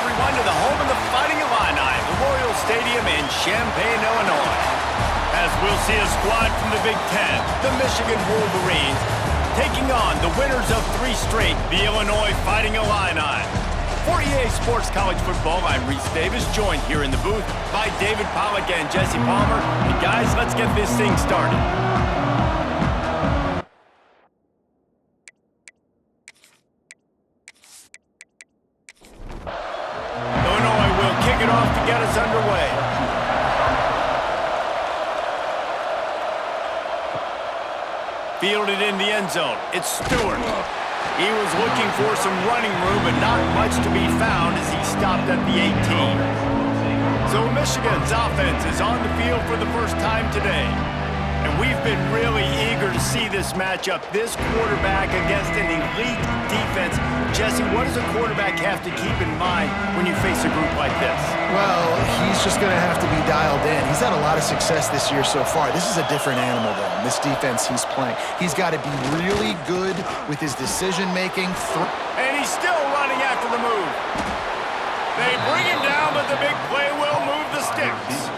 everyone, to the home of the Fighting Illini, Memorial Stadium in Champaign, Illinois. As we'll see a squad from the Big Ten, the Michigan Wolverines, taking on the winners of 3 straight, the Illinois Fighting Illini. For EA Sports College Football, I'm Reese Davis, joined here in the booth by David Pollack and Jesse Palmer. And guys, let's get this thing started. Illinois will kick it off to get us underway. Fielded in the end zone. It's Stewart. He was looking for some running room, but not much to be found as he stopped at the 18. So Michigan's offense is on the field for the first time today. And we've been really eager to see this matchup, this quarterback against an elite defense. Jesse, what does a quarterback have to keep in mind when you face a group like this? Well, he's just going to have to be dialed in. He's had a lot of success this year so far. This is a different animal, though, in this defense he's playing. He's got to be really good with his decision-making. And he's still running after the move. They bring him down, but the big play will move the sticks.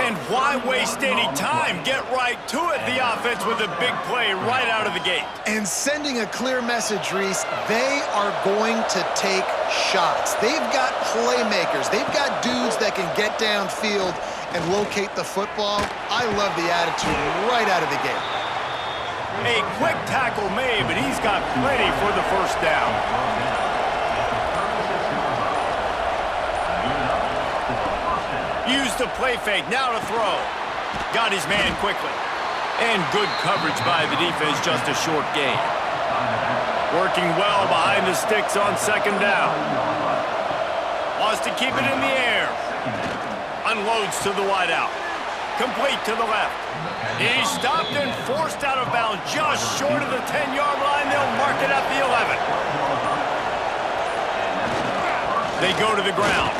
And why waste any time? Get right to it, the offense, with a big play right out of the gate. And sending a clear message, Reese, they are going to take shots. They've got playmakers. They've got dudes that can get downfield and locate the football. I love the attitude right out of the gate. A quick tackle made, but he's got plenty for the first down. Use the play fake, now to throw. Got his man quickly. And good coverage by the defense, just a short gain. Working well behind the sticks on second down. Wants to keep it in the air. Unloads to the wideout. Complete to the left. He's stopped and forced out of bounds just short of the 10-yard line. They'll mark it at the 11. They go to the ground.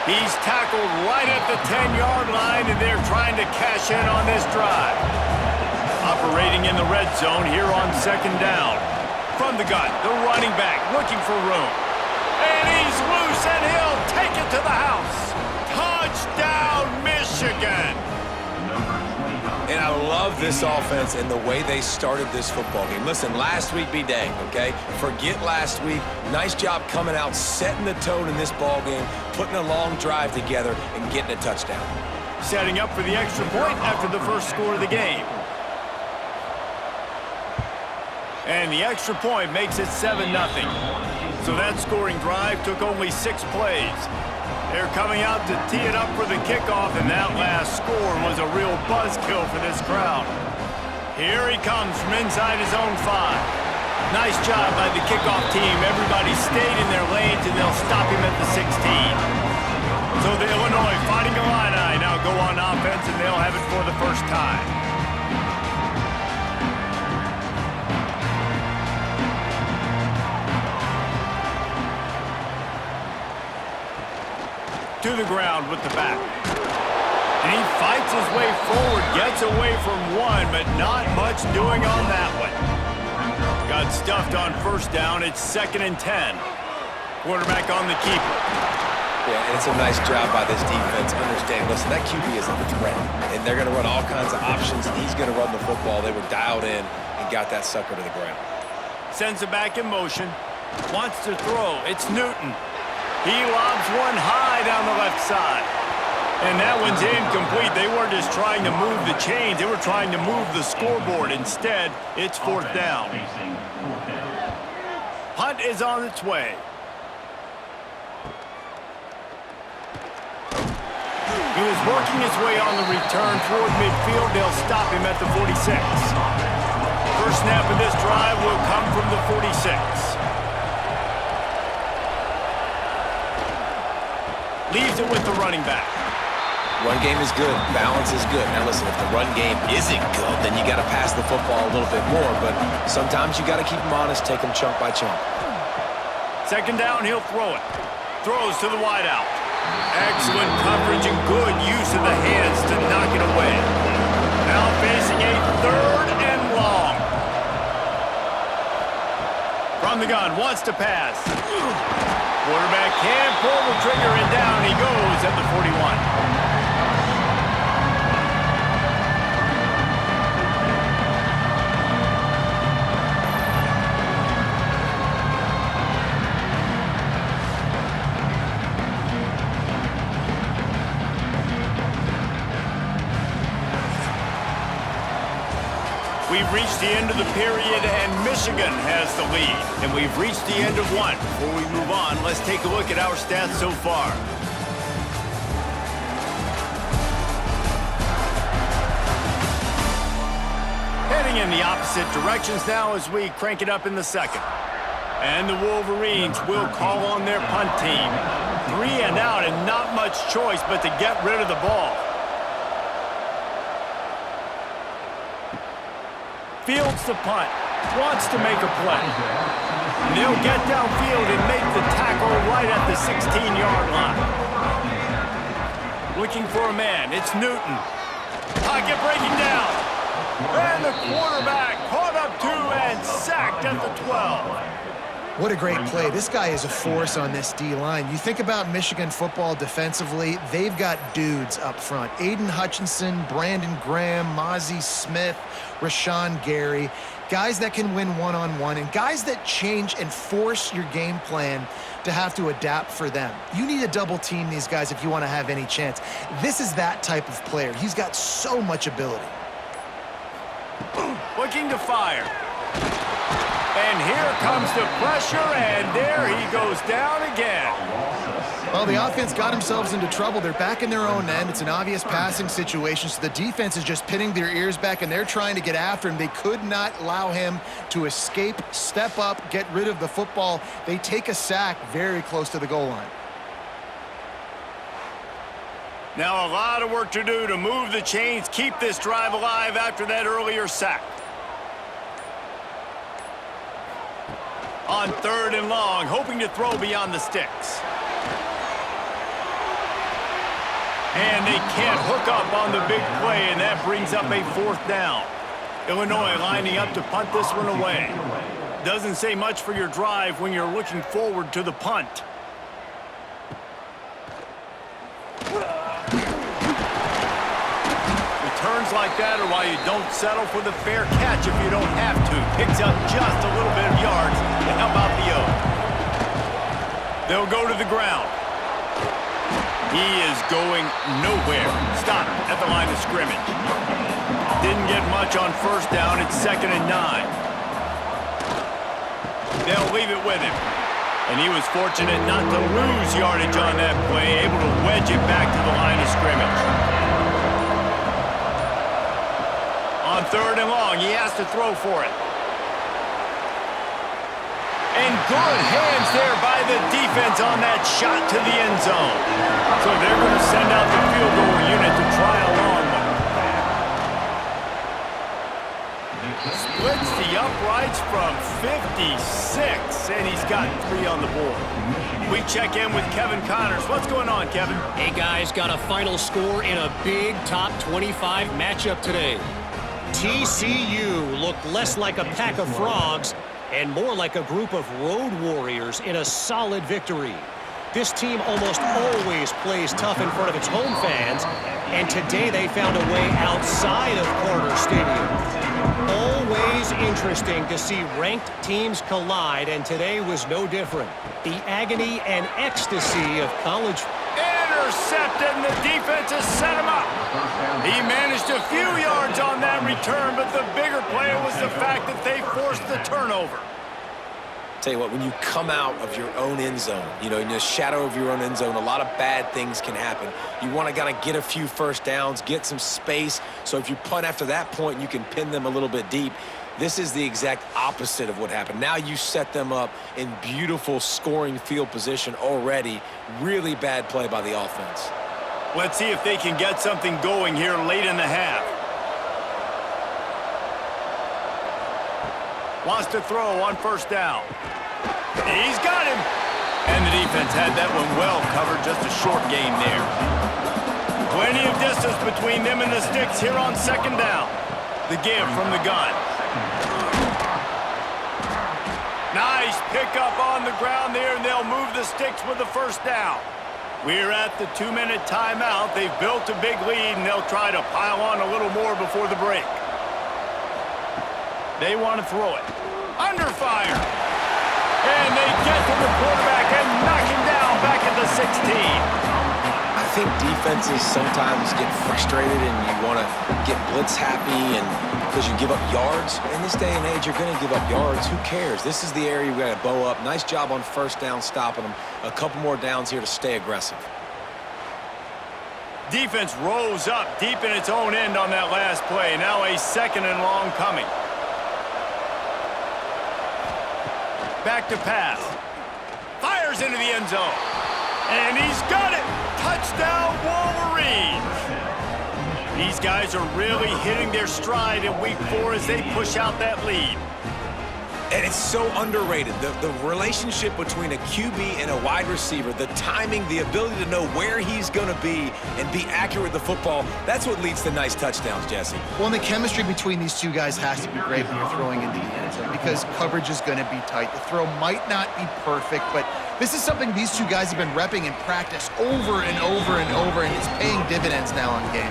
He's tackled right at the 10-yard line, and they're trying to cash in on this drive. Operating in the red zone here on second down. From the gun, the running back looking for room. And he's loose, and he'll take it to the house. Touchdown, Michigan! And I love this offense and the way they started this football game. Listen, last week be danged, okay? Forget last week. Nice job coming out, setting the tone in this ball game, putting a long drive together, and getting a touchdown. Setting up for the extra point after the first score of the game. And the extra point makes it 7-0. So that scoring drive took only 6 plays. They're coming out to tee it up for the kickoff, and that last score was a real buzzkill for this crowd. Here he comes from inside his own 5. Nice job by the kickoff team. Everybody stayed in their lanes, and they'll stop him at the 16. So the Illinois Fighting Illini now go on offense, and they'll have it for the first time. To the ground with the back. And he fights his way forward, gets away from one, but not much doing on that one. Got stuffed on first down. It's 2nd and 10. Quarterback on the keeper. Yeah, and it's a nice job by this defense. Understand, listen, that QB isn't a threat. And they're going to run all kinds of options, and he's going to run the football. They were dialed in and got that sucker to the ground. Sends it back in motion. Wants to throw. It's Newton. He lobs one high down the left side. And that one's incomplete. They weren't just trying to move the chains. They were trying to move the scoreboard. Instead, it's 4th down. Punt is on its way. He was working his way on the return toward midfield. They'll stop him at the 46. First snap of this drive will come from the 46. Leaves it with the running back. Run game is good. Balance is good. Now listen, if the run game isn't good, then you got to pass the football a little bit more. But sometimes you got to keep them honest, take them chunk by chunk. Second down, he'll throw it. Throws to the wideout. Excellent coverage and good use of the hands to knock it away. Now facing a 3rd and long. From the gun, wants to pass. Quarterback can pull the trigger, and down he goes at the 41. We've reached the end of the period, and Michigan has the lead. And we've reached the end of one. Before we move on, let's take a look at our stats so far. Heading in the opposite directions now as we crank it up in the second. And the Wolverines will call on their punt team. 3 and out, and not much choice but to get rid of the ball. Fields the punt, wants to make a play. They'll get downfield and make the tackle right at the 16-yard line. Looking for a man, it's Newton. Pocket breaking down. And the quarterback caught up to and sacked at the 12. What a great play. This guy is a force on this D-line. You think about Michigan football defensively, they've got dudes up front. Aiden Hutchinson, Brandon Graham, Mozzie Smith, Rashawn Gary. Guys that can win one-on-one and guys that change and force your game plan to have to adapt for them. You need to double team these guys if you want to have any chance. This is that type of player. He's got so much ability. Looking to fire. And here comes the pressure, and there he goes down again. Well, the offense got themselves into trouble. They're back in their own end. It's an obvious passing situation, so the defense is just pinning their ears back, and they're trying to get after him. They could not allow him to escape, step up, get rid of the football. They take a sack very close to the goal line. Now a lot of work to do to move the chains, keep this drive alive after that earlier sack. On 3rd and long, hoping to throw beyond the sticks. And they can't hook up on the big play, and that brings up a 4th down. Illinois lining up to punt this one away. Doesn't say much for your drive when you're looking forward to the punt. Returns like that are why you don't settle for the fair catch if you don't have to. Picks up just a little bit of yards to help out the O. They'll go to the ground. He is going nowhere. Stop at the line of scrimmage. Didn't get much on 1st down. It's 2nd and 9. They'll leave it with him. And he was fortunate not to lose yardage on that play, able to wedge it back to the line of scrimmage. On 3rd and long, he has to throw for it. And good hands there by the defense on that shot to the end zone. So they're going to send out the field goal unit to try a long one. Splits the uprights from 56, and he's got 3 on the board. We check in with Kevin Connors. What's going on, Kevin? Hey, guys, got a final score in a big top 25 matchup today. TCU looked less like a pack of frogs and more like a group of road warriors in a solid victory. This team almost always plays tough in front of its home fans, and today they found a way outside of Carter Stadium. Always interesting to see ranked teams collide, and today was no different. The agony and ecstasy of college. Intercepted, and the defense has set him up. He managed a few yards on that return, but the bigger play was the fact that they forced the turnover. Tell you what, when you come out of your own end zone, you know, in the shadow of your own end zone, a lot of bad things can happen. You want to kind of get a few 1st downs, get some space, so if you punt after that point, you can pin them a little bit deep. This is the exact opposite of what happened. Now you set them up in beautiful scoring field position already. Really bad play by the offense. Let's see if they can get something going here late in the half. Wants to throw on 1st down. He's got him. And the defense had that one well covered. Just a short gain there. Plenty of distance between them and the sticks here on 2nd down. The give from the gun. Nice pick up on the ground there, and they'll move the sticks with the first down. We're at the 2-minute timeout. They've built a big lead, and they'll try to pile on a little more before the break. They want to throw it. Under fire. And they get to the quarterback and knock him down back at the 16. I think defenses sometimes get frustrated and you want to get blitz happy and because you give up yards. In this day and age, you're going to give up yards. Who cares? This is the area we got to bow up. Nice job on first down stopping them. A couple more downs here to stay aggressive. Defense rose up deep in its own end on that last play. Now a 2nd and long coming. Back to pass. Fires into the end zone. And he's got it. Touchdown, Wolverines. These guys are really hitting their stride in week 4 as they push out that lead. And it's so underrated. The relationship between a QB and a wide receiver, the timing, the ability to know where he's going to be and be accurate with the football, that's what leads to nice touchdowns, Jesse. Well, and the chemistry between these two guys has to be great when you're throwing into the end zone because coverage is going to be tight. The throw might not be perfect, but this is something these two guys have been repping in practice over and over and over, and it's paying dividends now on game.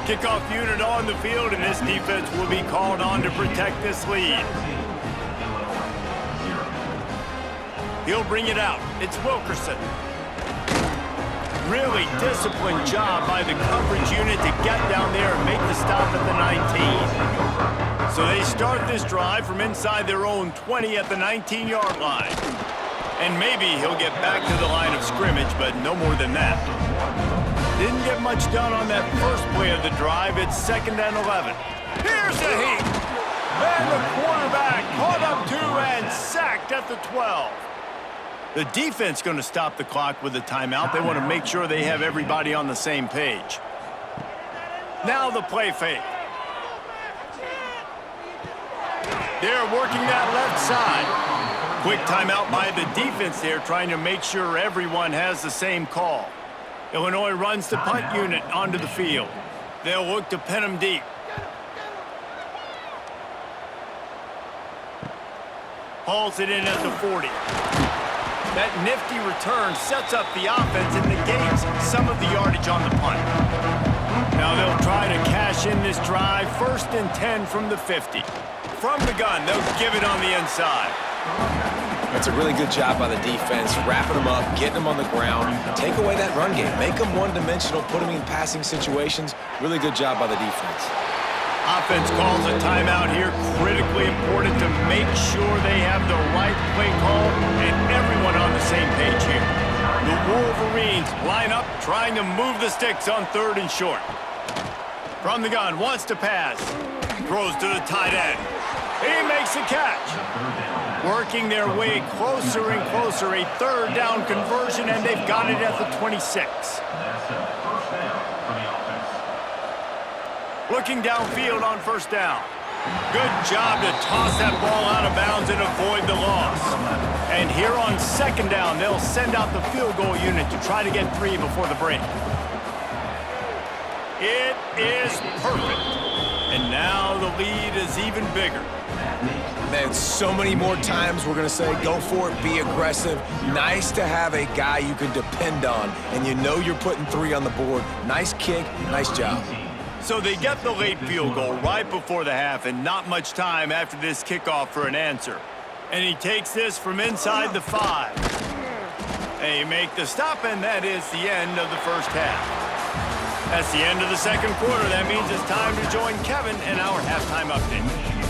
Kickoff unit on the field, and this defense will be called on to protect this lead. He'll bring it out. It's Wilkerson. Really disciplined job by the coverage unit to get down there and make the stop at the 19. So they start this drive from inside their own 20 at the 19-yard line. And maybe he'll get back to the line of scrimmage, but no more than that. Didn't get much done on that first play of the drive. It's 2nd and 11. Here's the heat. And the quarterback caught up to and sacked at the 12. The defense going to stop the clock with a timeout. They want to make sure they have everybody on the same page. Now the play fake. They're working that left side. Quick timeout by the defense there, trying to make sure everyone has the same call. Illinois runs the punt unit onto the field. They'll look to pin them deep. Hauls it in at the 40. That nifty return sets up the offense and negates some of the yardage on the punt. Now they'll try to cash in this drive. 1st and 10 from the 50. From the gun, they'll give it on the inside. That's a really good job by the defense, wrapping them up, getting them on the ground, take away that run game, make them one-dimensional, put them in passing situations. Really good job by the defense. Offense calls a timeout here. Critically important to make sure they have the right play call and everyone on the same page here. The Wolverines line up, trying to move the sticks on 3rd and short. From the gun, wants to pass. Throws to the tight end. He makes a catch. Working their way closer and closer. A 3rd down conversion, and they've got it at the 26. Looking downfield on 1st down. Good job to toss that ball out of bounds and avoid the loss. And here on 2nd down, they'll send out the field goal unit to try to get 3 before the break. It is perfect. And now the lead is even bigger. Man, so many more times we're going to say, go for it, be aggressive. Nice to have a guy you can depend on, and you know you're putting 3 on the board. Nice kick, nice job. So they get the late field goal right before the half, and not much time after this kickoff for an answer. And he takes this from inside the 5. They make the stop, and that is the end of the first half. That's the end of the 2nd quarter. That means it's time to join Kevin in our halftime update.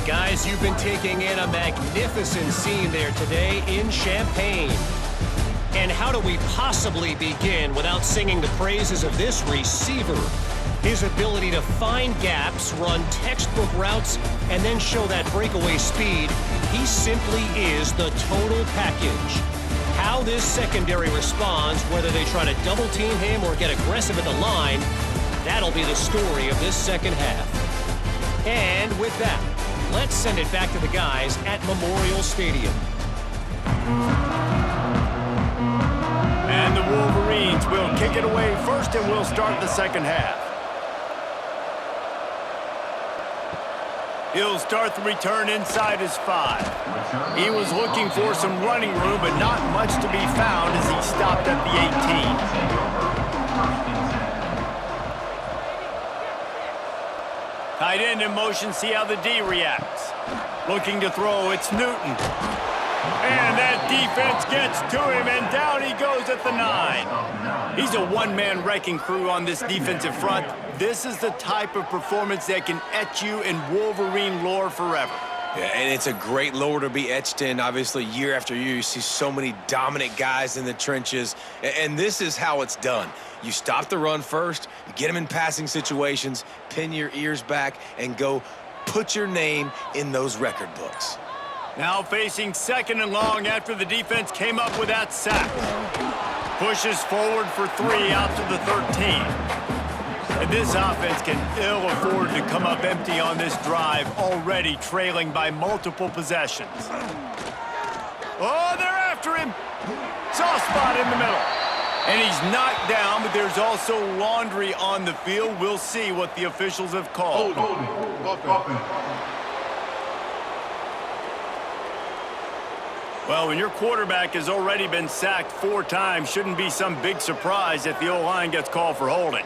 Guys, you've been taking in a magnificent scene there today in Champaign. And how do we possibly begin without singing the praises of this receiver? His ability to find gaps, run textbook routes, and then show that breakaway speed. He simply is the total package. How this secondary responds, whether they try to double team him or get aggressive at the line, that'll be the story of this 2nd half. And with that, let's send it back to the guys at Memorial Stadium. And the Wolverines will kick it away first, and we'll start the 2nd half. He'll start the return inside his 5. He was looking for some running room, but not much to be found as he stopped at the 18. Tight end in motion, see how the D reacts. Looking to throw, it's Newton. And that defense gets to him, and down he goes at the 9. He's a one-man wrecking crew on this defensive front. This is the type of performance that can etch you in Wolverine lore forever. Yeah, and it's a great lore to be etched in. Obviously, year after year, you see so many dominant guys in the trenches, and this is how it's done. You stop the run first, you get them in passing situations, pin your ears back, and go put your name in those record books. Now facing 2nd and long after the defense came up with that sack. Pushes forward for 3 out to the 13. And this offense can ill afford to come up empty on this drive, already trailing by multiple possessions. Oh, they're after him. Soft spot in the middle. And he's knocked down, but there's also laundry on the field. We'll see what the officials have called. Well, when your quarterback has already been sacked 4 times, shouldn't be some big surprise if the O-line gets called for holding.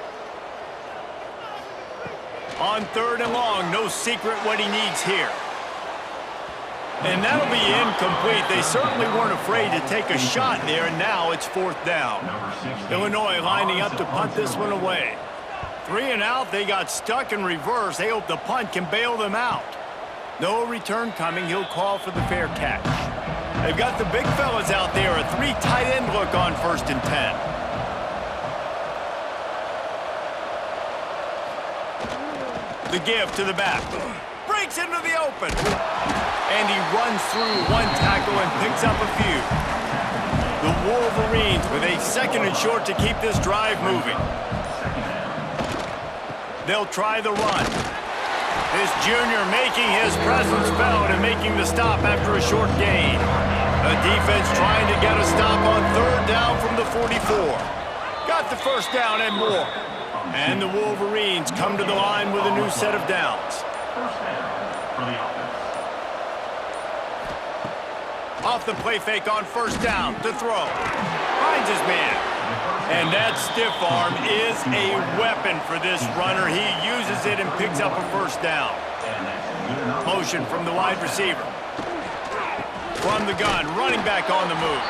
On 3rd and long, no secret what he needs here. And that'll be incomplete. They certainly weren't afraid to take a shot there, and now it's 4th down. Illinois lining up to punt this one away. 3 and out, they got stuck in reverse. They hope the punt can bail them out. No return coming. He'll call for the fair catch. They've got the big fellas out there, a 3 tight end look on 1st and 10. The give to the back. Breaks into the open. And he runs through 1 tackle and picks up a few. The Wolverines with a 2nd and short to keep this drive moving. They'll try the run. This junior making his presence felt and making the stop after a short gain. The defense trying to get a stop on 3rd down from the 44. Got the 1st down and more. And the Wolverines come to the line with a new set of downs. Off the play fake on 1st down to throw. Finds his man. And that stiff arm is a weapon for this runner. He uses it and picks up a 1st down. Motion from the wide receiver. From the gun, running back on the move.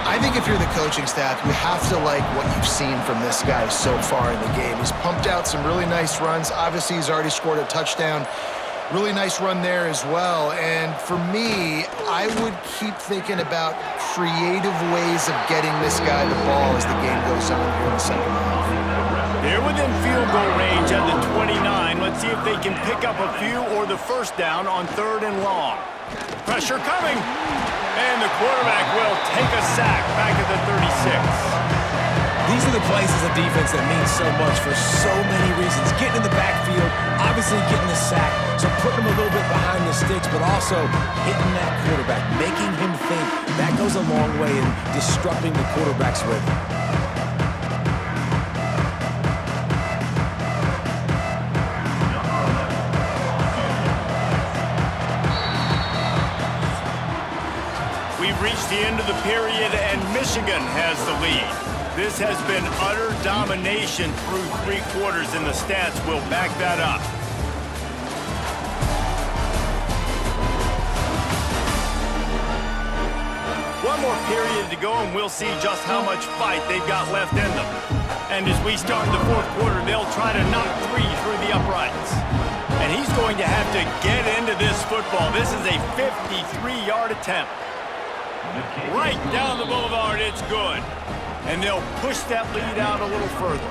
I think if you're the coaching staff, you have to like what you've seen from this guy so far in the game. He's pumped out some really nice runs. Obviously, he's already scored a touchdown. Really nice run there as well. And for me, I would keep thinking about creative ways of getting this guy the ball as the game goes on here in the 2nd half. They're within field goal range at the 29. Let's see if they can pick up a few or the 1st down on 3rd and long. Pressure coming. And the quarterback will take a sack back at the 36. These are the plays as a defense that mean so much for so many reasons. Getting in the backfield, obviously getting the sack, so putting him a little bit behind the sticks, but also hitting that quarterback, making him think. That goes a long way in disrupting the quarterback's rhythm. We've reached the end of the period, and Michigan has the lead. This has been utter domination through 3 quarters, and the stats will back that up. One more period to go, and we'll see just how much fight they've got left in them. And as we start the 4th quarter, they'll try to knock 3 through the uprights. And he's going to have to get into this football. This is a 53-yard attempt. Right down the boulevard, it's good. And they'll push that lead out a little further.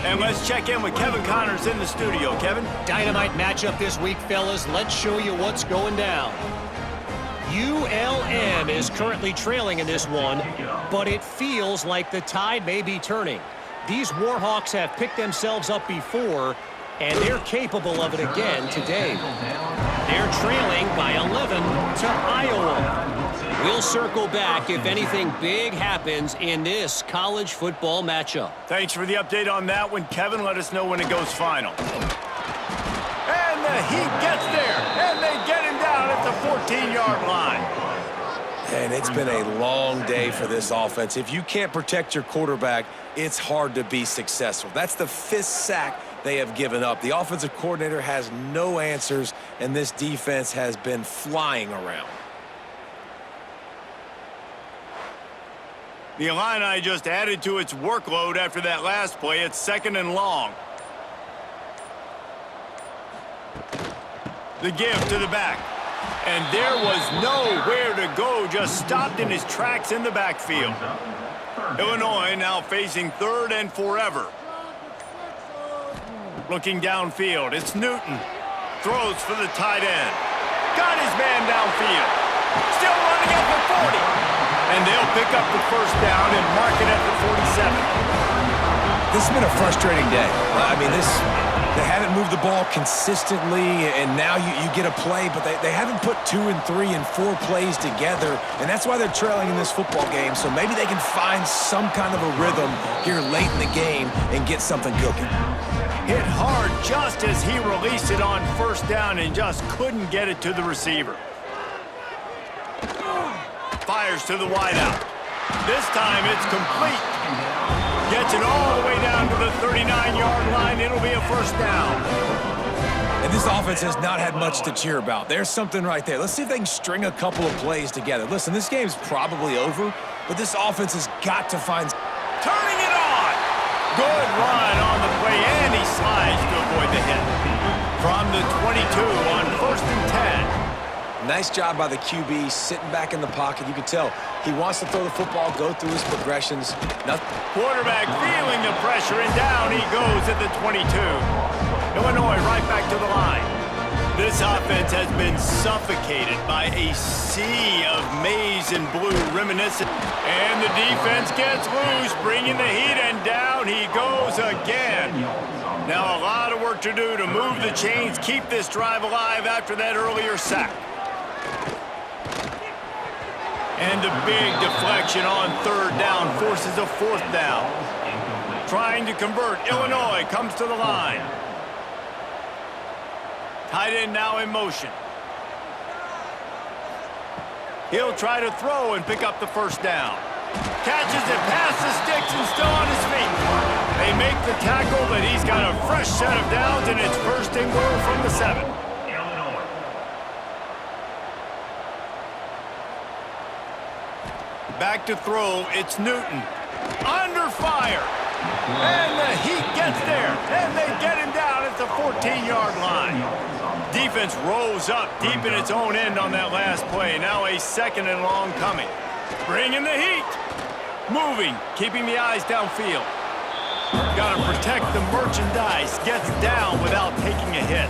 And let's check in with Kevin Connors in the studio. Kevin? Dynamite matchup this week, fellas. Let's show you what's going down. ULM is currently trailing in this one, but it feels like the tide may be turning. These Warhawks have picked themselves up before, and they're capable of it again today. They're trailing by 11 to Iowa. We'll circle back if anything big happens in this college football matchup. Thanks for the update on that one, Kevin. Let us know when it goes final. And the the heat gets there, and they get him down at the 14-yard line. And it's been a long day for this offense. If you can't protect your quarterback, it's hard to be successful. That's the 5th sack they have given up. The offensive coordinator has no answers, and this defense has been flying around. The Illini just added to its workload after that last play. It's 2nd and long. The give to the back. And there was nowhere to go, just stopped in his tracks in the backfield. Illinois now facing 3rd and forever. Looking downfield, it's Newton. Throws for the tight end. Got his man downfield. Still running at the 40. And they'll pick up the first down and mark it at the 47. This has been a frustrating day. I mean, they haven't moved the ball consistently, and now you get a play, but they haven't put 2 and 3 and 4 plays together, and that's why they're trailing in this football game. So maybe they can find some kind of a rhythm here late in the game and get something cooking. Hit hard just as he released it on first down and just couldn't get it to the receiver. Fires to the wideout. This time it's complete. Gets it all the way down to the 39-yard line. It'll be a first down. And this offense has not had much to cheer about. There's something right there. Let's see if they can string a couple of plays together. Listen, this game's probably over, but this offense has got to find... Turning it on. Good run on the play, and he slides to avoid the hit. From the 22 on 1st and 10. Nice job by the QB, sitting back in the pocket. You can tell he wants to throw the football, go through his progressions. Quarterback feeling the pressure, and down he goes at the 22. Illinois right back to the line. This offense has been suffocated by a sea of maize and blue reminiscent. And the defense gets loose, bringing the heat, and down he goes again. Now a lot of work to do to move the chains, keep this drive alive after that earlier sack. And a big deflection on 3rd down forces a 4th down. Trying to convert, Illinois comes to the line. Tight end now in motion. He'll try to throw and pick up the first down. Catches it past the sticks and still on his feet. They make the tackle, but he's got a fresh set of downs, and it's 1st and goal from the 7. Back to throw, it's Newton. Under fire. And the heat gets there, and they get him down at the 14-yard line. Defense rose up deep in its own end on that last play. Now a 2nd and long coming. Bringing the heat. Moving, keeping the eyes downfield. Got to protect the merchandise. Gets down without taking a hit.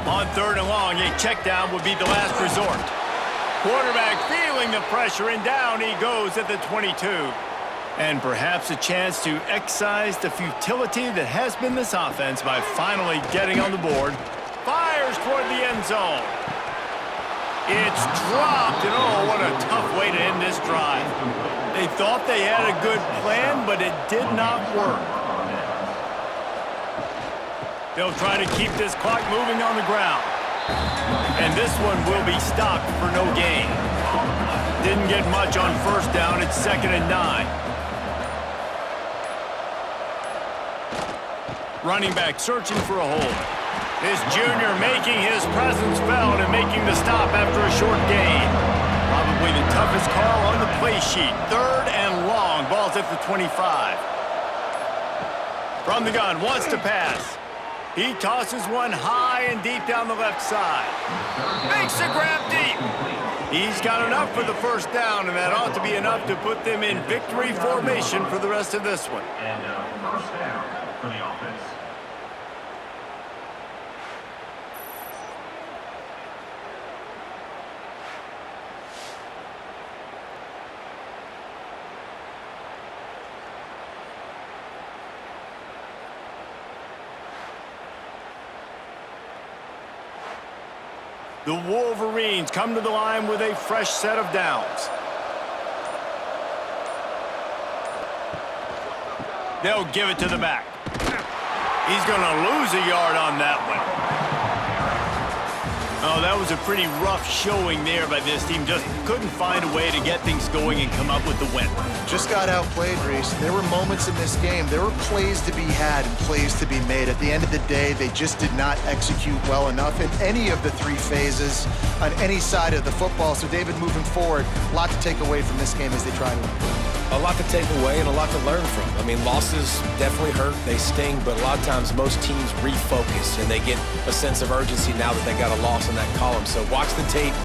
On 3rd and long, a check down would be the last resort. Quarterback feeling the pressure, and down he goes at the 22. And perhaps a chance to excise the futility that has been this offense by finally getting on the board. Fires toward the end zone. It's dropped, and oh, what a tough way to end this drive. They thought they had a good plan, but it did not work. They'll try to keep this clock moving on the ground. And this one will be stopped for no gain. Didn't get much on 1st down. It's 2nd and 9. Running back searching for a hole. This junior making his presence felt and making the stop after a short gain. Probably the toughest call on the play sheet. 3rd and long. Ball's at the 25. From the gun, wants to pass. He tosses one high and deep down the left side. Makes the grab deep. He's got enough for the first down, and that ought to be enough to put them in victory formation for the rest of this one. And first down for the offense. The Wolverines come to the line with a fresh set of downs. They'll give it to the back. He's going to lose a yard on that one. Oh, that was a pretty rough showing there by this team. Just couldn't find a way to get things going and come up with the win. Just got outplayed, Reese. There were moments in this game. There were plays to be had and plays to be made. At the end of the day, they just did not execute well enough in any of the three phases on any side of the football. So, David, moving forward, a lot to take away from this game as they try to improve. A lot to take away and a lot to learn from. I mean, losses definitely hurt. They sting, but a lot of times most teams refocus and they get a sense of urgency now that they got a loss in that column. So watch the tape.